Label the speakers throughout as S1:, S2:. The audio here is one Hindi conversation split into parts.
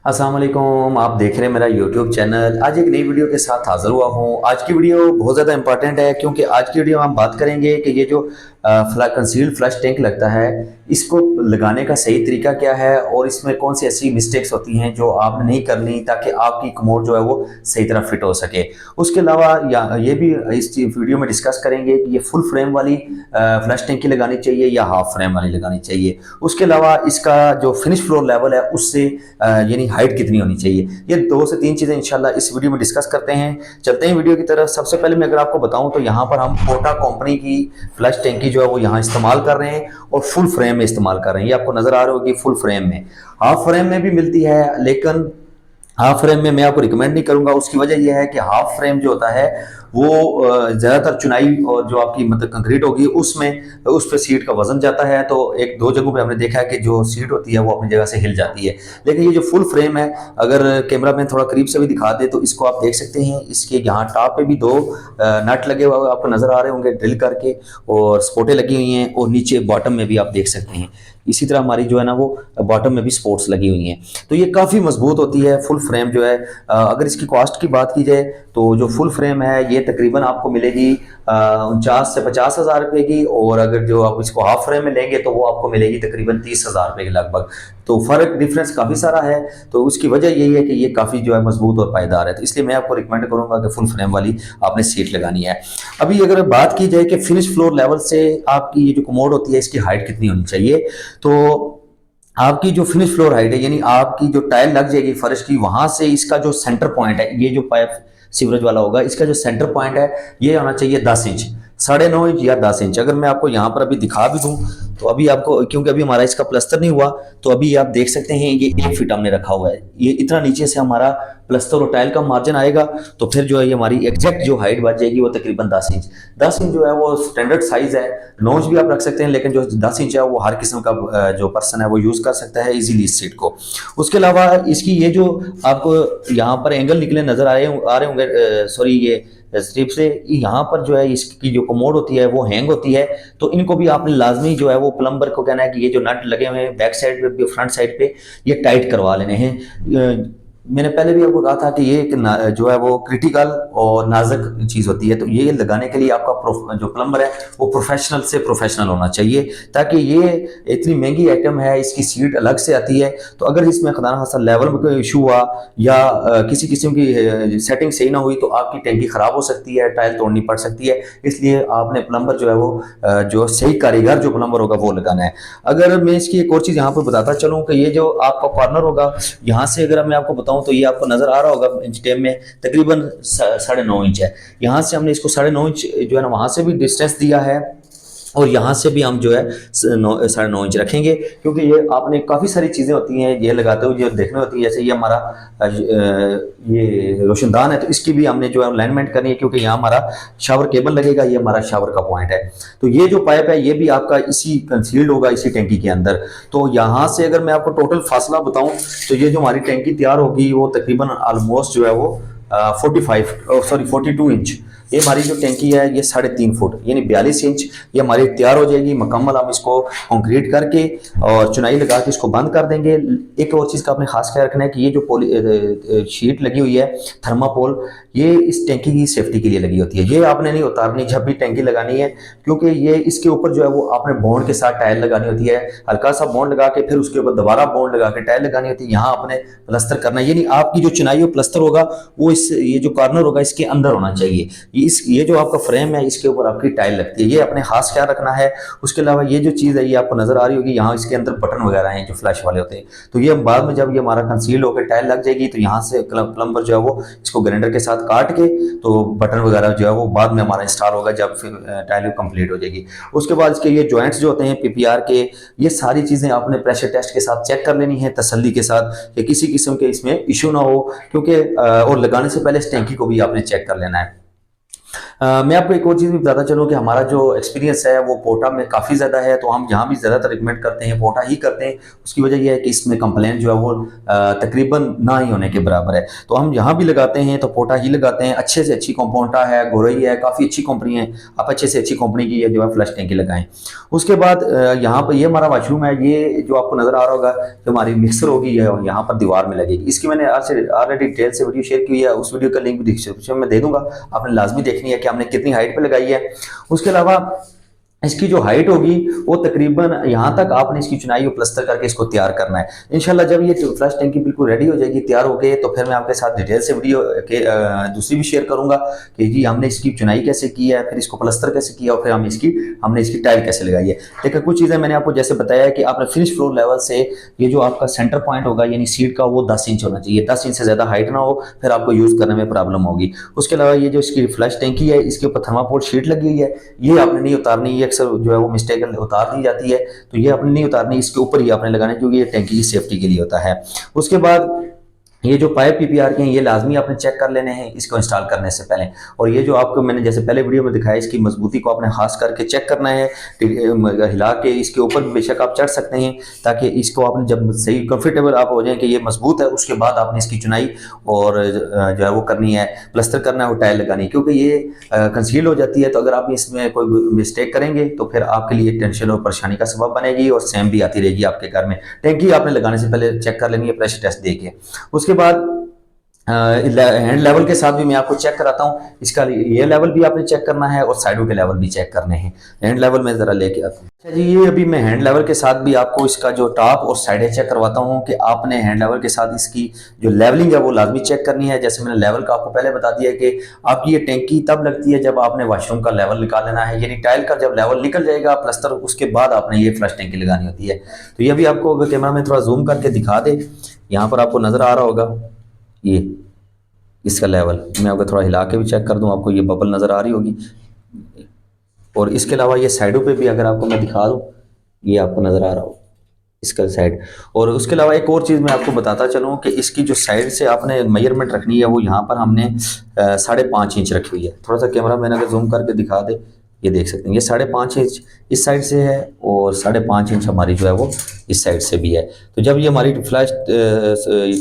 S1: अस्सलाम वालेकुम, आप देख रहे हैं मेरा यूट्यूब चैनल। आज एक नई वीडियो के साथ हाज़िर हुआ हूँ। आज की वीडियो बहुत ज़्यादा इंपॉर्टेंट है क्योंकि आज की वीडियो में हम बात करेंगे कि ये जो कंसील्ड फ्लश टैंक लगता है, इसको लगाने का सही तरीका क्या है और इसमें कौन सी ऐसी मिस्टेक्स होती हैं जो आपने नहीं करनी ताकि आपकी कमोड जो है वो सही तरह फिट हो सके। उसके अलावा ये भी इस वीडियो में डिस्कस करेंगे कि ये फुल फ्रेम वाली फ्लश टैंक की लगानी चाहिए या हाफ फ्रेम वाली लगानी चाहिए। उसके अलावा इसका जो फिनिश फ्लोर लेवल है उससे यानी हाइट कितनी होनी चाहिए। ये 2 से 3 चीज़ें इंशाल्लाह इस वीडियो में डिस्कस करते हैं। चलते हैं वीडियो की तरफ। सबसे पहले मैं अगर आपको बताऊं तो यहाँ पर हम कोटा कंपनी की फ्लश टैंकी जो है वो यहाँ इस्तेमाल कर रहे हैं और फुल फ्रेम में इस्तेमाल कर रहे हैं। ये आपको नजर आ रहा होगी फुल फ्रेम में। हाफ फ्रेम में भी मिलती है, लेकिन हाफ फ्रेम में मैं आपको रिकमेंड नहीं करूंगा। उसकी वजह यह है कि हाफ फ्रेम जो होता है वो ज़्यादातर चुनाई और जो आपकी मतलब कंक्रीट होगी उसमें उस पर सीट का वजन जाता है, तो एक दो जगहों पे हमने देखा है कि जो सीट होती है वो अपनी जगह से हिल जाती है। लेकिन ये जो फुल फ्रेम है, अगर कैमरा मैन थोड़ा करीब से भी दिखा दे तो इसको आप देख सकते हैं। इसके यहाँ टॉप पे भी 2 नट लगे हुए आपको नज़र आ रहे होंगे ड्रिल करके, और स्पोर्टें लगी हुई हैं, और नीचे बॉटम में भी आप देख सकते हैं। इसी तरह हमारी जो है ना वो बॉटम में भी स्पोर्ट्स लगी हुई हैं, तो ये काफ़ी मजबूत होती है फुल फ्रेम जो है। अगर इसकी कॉस्ट की बात की जाए तो जो फुल फ्रेम है ये तकरीबन आपको मिलेगी 49 से 50 हज़ार रुपये की, और अगर जो आप इसको हाफ फ्रेम में लेंगे तो वो आपको मिलेगी तकरीबन 30 हज़ार रुपये के लगभग। तो फ़र्क डिफरेंस काफ़ी सारा है। तो उसकी वजह यही है कि ये काफ़ी जो है मजबूत और पायदार है, तो इसलिए मैं आपको रिकमेंड करूँगा कि फुल फ्रेम वाली आपने सीट लगानी है। अभी अगर बात की जाए कि फिनिश फ्लोर लेवल से आपकी ये जो कमोड होती है इसकी हाइट कितनी होनी चाहिए, तो आपकी जो फिनिश फ्लोर हाइट है यानी आपकी जो टाइल लग जाएगी फर्श की, वहां से इसका जो सेंटर पॉइंट है, ये जो पाइप सीवरेज वाला होगा इसका जो सेंटर पॉइंट है ये होना चाहिए 10 इंच, 9.5 इंच या 10 इंच। अगर मैं आपको यहाँ पर अभी दिखा भी दूं तो अभी आपको, क्योंकि अभी हमारा इसका प्लस्तर नहीं हुआ, तो अभी आप देख सकते हैं ये 1 फीट हमने रखा हुआ है। ये इतना नीचे से हमारा प्लस्तर और टाइल का मार्जिन आएगा, तो फिर जो है ये हमारी एग्जैक्ट जो हाइट बच जाएगी वो तकरीबन 10 इंच। 10 इंच जो है वो स्टैंडर्ड साइज है। 9 इंच भी आप रख सकते हैं, लेकिन जो 10 इंच है वो हर किस्म का जो पर्सन है वो यूज कर सकता है इजीली इस सीट को। उसके अलावा इसकी ये जो आपको यहाँ पर एंगल निकले नजर आ रहे होंगे, सॉरी ये स्ट्रिप से, यहाँ पर जो है इसकी जो कमोड होती है वो हैंग होती है, तो इनको भी आपने लाजमी जो है वो प्लम्बर को कहना है कि ये जो नट लगे हुए हैं बैक साइड पे फ्रंट साइड पे ये टाइट करवा लेने हैं। मैंने पहले भी आपको कहा था कि ये एक जो है वो क्रिटिकल और नाजुक चीज़ होती है, तो ये लगाने के लिए आपका जो प्लम्बर है वो प्रोफेशनल से प्रोफेशनल होना चाहिए, ताकि ये इतनी महंगी आइटम है, इसकी सीट अलग से आती है, तो अगर इसमें खुदा न खास्ता लेवल में कोई इशू हुआ या किसी किस्म की सेटिंग सही ना हुई तो आपकी टैंकी ख़राब हो सकती है, टाइल तोड़नी पड़ सकती है। इसलिए आपने प्लम्बर जो है वो जो सही कारीगर जो प्लम्बर होगा वो लगाना है। अगर मैं इसकी एक और चीज़ यहाँ पर बताता चलूँ कि ये जो आपका कॉर्नर होगा, यहाँ से अगर मैं आपको बताऊँ तो ये आपको नजर आ रहा होगा इंच टेप में तकरीबन 9.5 इंच है। यहाँ से हमने इसको 9.5 इंच जो है ना वहाँ से भी डिस्टेंस दिया है, और यहाँ से भी हम जो है 9.5 इंच रखेंगे, क्योंकि ये आपने काफ़ी सारी चीज़ें होती हैं ये लगाते हुए जो देखने होती है। जैसे ये हमारा ये रोशनदान है, तो इसकी भी हमने जो है अलाइनमेंट करनी है, क्योंकि यहाँ हमारा शावर केबल लगेगा, ये हमारा शावर का पॉइंट है। तो ये जो पाइप है ये भी आपका इसी कंसील्ड होगा इसी टैंकी के अंदर। तो यहाँ से अगर मैं आपको टोटल फासला बताऊँ तो ये जो हमारी टैंकी तैयार होगी वो तकरीबन ऑलमोस्ट जो है वो 42 इंच। ये हमारी जो टैंकी है ये 3.5 फुट यानी 42 इंच ये हमारी तैयार हो जाएगी मुकम्मल। हम इसको कंक्रीट करके और चुनाई लगा के इसको बंद कर देंगे। एक और चीज़ का आपने खास ख्याल रखना है कि ये जो शीट लगी हुई है थर्मापोल, ये इस टैंकी की सेफ्टी के लिए लगी होती है। ये आपने नहीं उतारनी जब भी टैंकी लगानी है, क्योंकि ये इसके ऊपर जो है वो आपने बॉन्ड के साथ टाइल लगानी होती है। हल्का सा बॉन्ड लगा के फिर उसके ऊपर दोबारा बॉन्ड लगा के टाइल लगानी होती है। यहाँ आपने प्लस्तर करना है, यानी आपकी जो चुनाई और प्लस्तर होगा वो ये जो कॉर्नर होगा इसके अंदर होना चाहिए। ये जो आपका फ्रेम है इसके ऊपर आपकी टाइल लगती है, ये अपने खास ख्याल रखना है। उसके अलावा ये जो चीज़ है ये आपको नजर आ रही होगी, यहाँ इसके अंदर बटन वगैरह हैं जो फ्लैश वाले होते हैं, तो ये बाद में जब ये हमारा कंसील होकर टाइल लग जाएगी तो यहाँ से प्लम्बर जो है वो इसको ग्राइंडर के साथ काट के तो बटन वगैरह जो है वो बाद में हमारा इंस्टॉल होगा जब टाइल कंप्लीट हो जाएगी। उसके बाद इसके ये जॉइंट्स जो होते हैं पीपीआर के, ये सारी चीज़ें आपने प्रेशर टेस्ट के साथ चेक कर लेनी है तसल्ली के साथ कि किसी किस्म के इसमें इशू ना हो, क्योंकि और लगाने से पहले इस टैंकी को भी आपने चेक कर लेना है। मैं आपको एक और चीज़ भी बताता चलूँ कि हमारा जो एक्सपीरियंस है वो पोटा में काफ़ी ज़्यादा है, तो हम यहाँ भी ज़्यादातर रिकमेंड करते हैं पोटा ही करते हैं। उसकी वजह ये है कि इसमें कंप्लेंट जो है वो तकरीबन ना ही होने के बराबर है। तो हम यहाँ भी लगाते हैं तो पोटा ही लगाते हैं। अच्छे से अच्छी कंपोटा है, गोरई है, काफ़ी अच्छी कंपनी है। आप अच्छे से अच्छी कंपनी की जो है फ्लश टैंकी लगाएं। उसके बाद यहाँ पर ये हमारा वॉशरूम है, ये जो आपको नज़र आ रहा होगा जो हमारी मिक्सर होगी ये यहाँ पर दीवार में लगेगी। इसकी मैंने ऑलरेडी डिटेल से वीडियो शेयर की है, उस वीडियो का लिंक भी डिस्क्रिप्शन में दे दूंगा, आपने लाजमी देखनी है कि हमने कितनी हाइट पे लगाई है। उसके अलावा इसकी जो हाइट होगी वो तकरीबन यहाँ तक आपने इसकी चुनाई और प्लस्तर करके इसको तैयार करना है। इंशाल्लाह जब ये फ्लश टैंकी बिल्कुल रेडी हो जाएगी, तैयार हो गए, तो फिर मैं आपके साथ डिटेल से वीडियो के दूसरी भी शेयर करूंगा कि जी हमने इसकी चुनाई कैसे की है, फिर इसको प्लस्तर कैसे किया और फिर हमने इसकी टाइल कैसे लगाई है। लेकिन कुछ चीज़ें मैंने आपको जैसे बताया कि आपने फिनिश फ्लोर लेवल से ये जो आपका सेंटर पॉइंट होगा यानी सीट का वो 10 इंच होना चाहिए। 10 इंच से ज़्यादा हाइट ना हो, फिर आपको यूज़ करने में प्रॉब्लम होगी। उसके अलावा ये जो इसकी फ्लश टैंकी है इसके ऊपर थर्माकोल शीट लगी हुई है, ये आपने नहीं उतारनी, ये अक्सर जो है वो मिस्टेक उतार दी जाती है, तो ये आपने नहीं उतारनी, इसके ऊपर ही आपने लगाना क्योंकि ये टैंकी की सेफ्टी के लिए होता है। उसके बाद ये जो पाइप पीपीआर के हैं ये लाजमी आपने चेक कर लेने हैं इसको इंस्टॉल करने से पहले। और ये जो आपको मैंने जैसे पहले वीडियो में दिखाया इसकी मजबूती को आपने खास करके चेक करना है, हिला के इसके ऊपर बेशक आप चढ़ सकते हैं ताकि इसको आपने जब सही कंफर्टेबल आप हो जाए कि ये मजबूत है, उसके बाद आपने इसकी चुनाई और जो है वो करनी है, प्लस्तर करना है और टाइल लगानी है, क्योंकि ये कंसील हो जाती है। तो अगर आप इसमें कोई मिस्टेक करेंगे तो फिर आपके लिए टेंशन और परेशानी का सबब बनेगी और सेम भी आती रहेगी आपके घर में। टैंकी आपने लगाने से पहले चेक कर लेनी है प्रेशर टेस्ट दे के। उसके बाद हैंड लेवल के साथ भी मैं आपको चेक कराता हूँ, इसका ये लेवल भी आपने चेक करना है और साइडों के लेवल भी चेक करने हैं। हैंड लेवल में ज़रा लेके आता हूँ। अच्छा जी, ये अभी मैं हैंड लेवल के साथ भी आपको इसका जो टॉप और साइडें चेक करवाता हूँ कि आपने हैंड लेवल के साथ इसकी जो लेवलिंग है वो लाजमी चेक करनी है। जैसे मैंने लेवल का आपको पहले बता दिया कि आपकी ये टैंकी तब लगती है जब आपने वॉशरूम का लेवल निकाल लेना है, यानी टाइल का जब लेवल निकल जाएगा प्लस्तर, उसके बाद आपने ये फ्लश टैंकी लगानी होती है। तो ये भी आपको अगर कैमरा में थोड़ा जूम करके दिखा दे, यहाँ पर आपको नज़र आ रहा होगा ये इसका लेवल, मैं आपको थोड़ा हिला के भी चेक कर दूं, आपको ये बबल नज़र आ रही होगी। और इसके अलावा ये साइडों पे भी अगर आपको मैं दिखा दूं, ये आपको नज़र आ रहा हो इसका साइड। और उसके अलावा एक और चीज़ मैं आपको बताता चलूँ कि इसकी जो साइड से आपने मेजरमेंट रखनी है वो यहाँ पर हमने 5.5 इंच रखी हुई है। थोड़ा सा कैमरा मैंने अगर जूम करके दिखा दे, ये देख सकते हैं ये 5.5 इंच इस साइड से है और 5.5 इंच हमारी जो है वो इस साइड से भी है। तो जब ये हमारी फ्लैश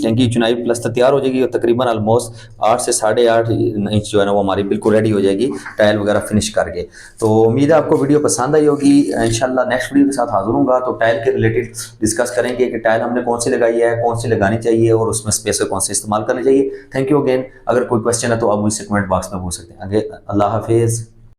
S1: टैंकी चुनाई प्लस्तर तैयार हो जाएगी और तकरीबन ऑलमोस्ट 8 से 8.5 इंच जो है ना वो हमारी बिल्कुल रेडी हो जाएगी टाइल वगैरह फिनिश करके। तो उम्मीद है आपको वीडियो पसंद आई होगी। इंशाल्लाह नेक्स्ट वीडियो के साथ हाजिर हूँगा, तो टाइल के रिलेटेड डिस्कस करेंगे कि टाइल हमने कौन सी लगाई है, कौन सी लगानी चाहिए और उसमें स्पेस कौन से इस्तेमाल करने चाहिए। Thank you again. अगर कोई क्वेश्चन है तो आप मुझसे कमेंट बॉक्स में पूछ सकते हैं। अल्लाह हाफिज़।